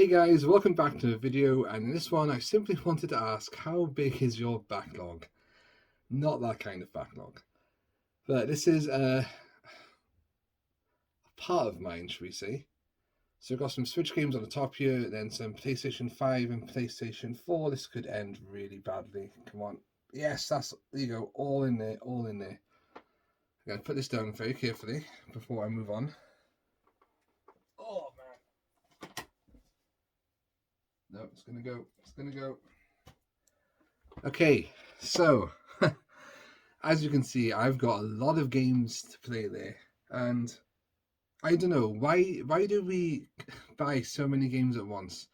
Hey guys, welcome back to the video, and in this one I simply wanted to ask, how big is your backlog? Not that kind of backlog, but this is a part of mine, should we say. So I've got some Switch games on the top here, then some PlayStation 5 and PlayStation 4. This could end really badly. Come on. Yes, there you go, all in there, all in there. I'm going to put this down very carefully before I move on. Oh man. No, it's going to go. Okay, so as you can see, I've got a lot of games to play there, and I don't know why do we buy so many games at once?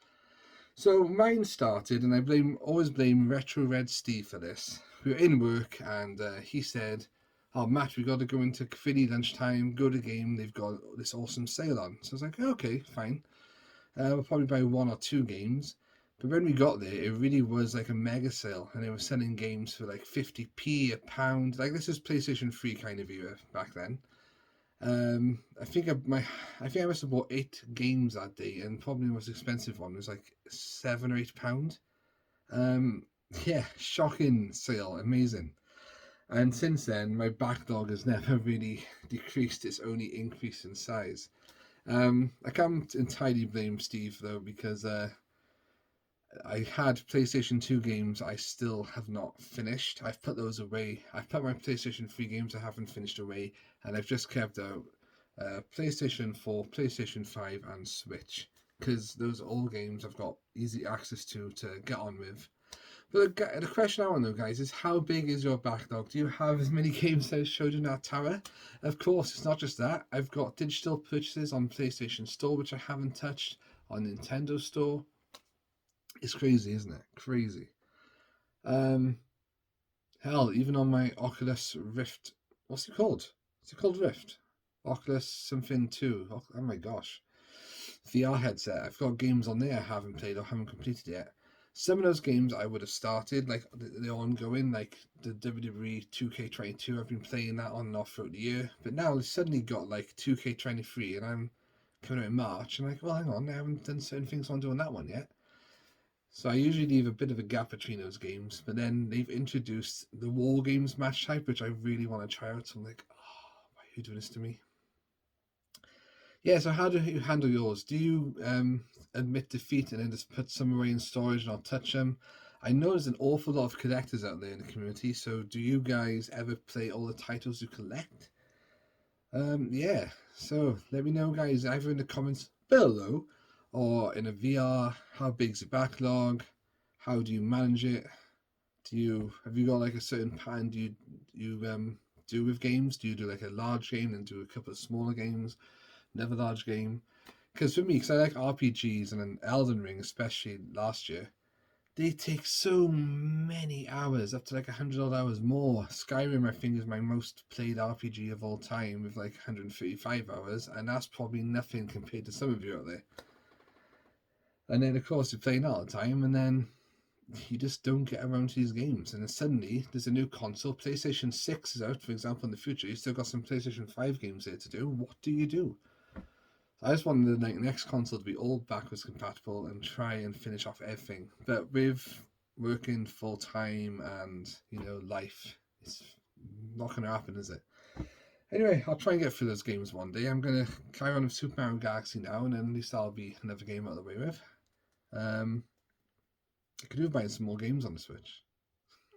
So mine started, and always blame Retro Red Steve for this. We were in work, and he said, "Oh Matt, we got to go into Caffeine lunchtime, go to game. They've got this awesome sale on." So I was like, "Okay, fine. We'll probably buy one or two games." But when we got there, it really was like a mega sale, and they were selling games for like 50p, a pound. Like this is PlayStation 3 kind of era back then. I think I must have bought 8 games that day, and probably the most expensive one was like £7 or £8. Um, yeah, shocking sale, amazing. And since then, my backlog has never really decreased; it's only increased in size. I can't entirely blame Steve though, because I had PlayStation 2 games I still have not finished. I've put those away. I've put my PlayStation 3 games I haven't finished away, and I've just kept out PlayStation 4, PlayStation 5, and Switch, because those are all games I've got easy access to get on with. But the question I want to know, guys, is how big is your backlog? Do you have as many games as I showed you in that tower? Of course, it's not just that. I've got digital purchases on PlayStation Store, which I haven't touched, on Nintendo Store. It's crazy, isn't it? Crazy. Um, Hell, even on my Oculus Rift, what's it called? Is it called Rift? Oculus something 2. Oh my gosh. VR headset. I've got games on there I haven't played or haven't completed yet. Some of those games I would have started, like the ongoing, like the WWE 2K22. I've been playing that on and off throughout the year. But now I've suddenly got like 2K23 and I'm coming out in March. And I'm like, well, hang on, I haven't done certain things on doing that one yet. So I usually leave a bit of a gap between those games, but then they've introduced the War Games match type, which I really want to try out. So I'm like, oh, why are you doing this to me? Yeah, so how do you handle yours? Do you admit defeat and then just put some away in storage and not touch them? I know there's an awful lot of collectors out there in the community, so do you guys ever play all the titles you collect? Yeah, so let me know, guys, either in the comments below or in a VR. How big's the backlog? How do you manage it? Have you got like a certain pattern you do with games? Do you do like a large game and do a couple of smaller games, another large game? Because for me, because I like RPGs and then Elden Ring, especially last year, they take so many hours, up to like 100 odd hours more. Skyrim, I think, is my most played RPG of all time with like 135 hours, and that's probably nothing compared to some of you out there. And then, of course, you're playing all the time, and then you just don't get around to these games. And then suddenly, there's a new console. PlayStation 6 is out, for example, in the future. You still got some PlayStation 5 games there to do. What do you do? I just wanted the next console to be all backwards compatible and try and finish off everything. But with working full time and life, it's not going to happen, is it? Anyway, I'll try and get through those games one day. I'm going to carry on with Super Mario Galaxy now, and then at least that'll be another game out of the way with. I could do with buying some more games on the Switch.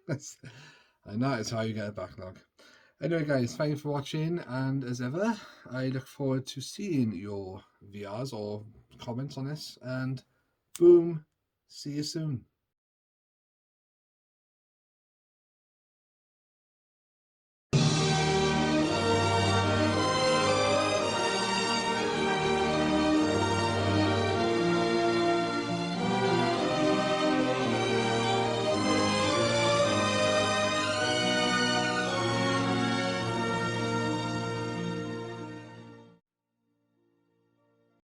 And that is how you get a backlog. Anyway, guys, thank you for watching, and as ever, I look forward to seeing your VRs or comments on this, and boom, see you soon.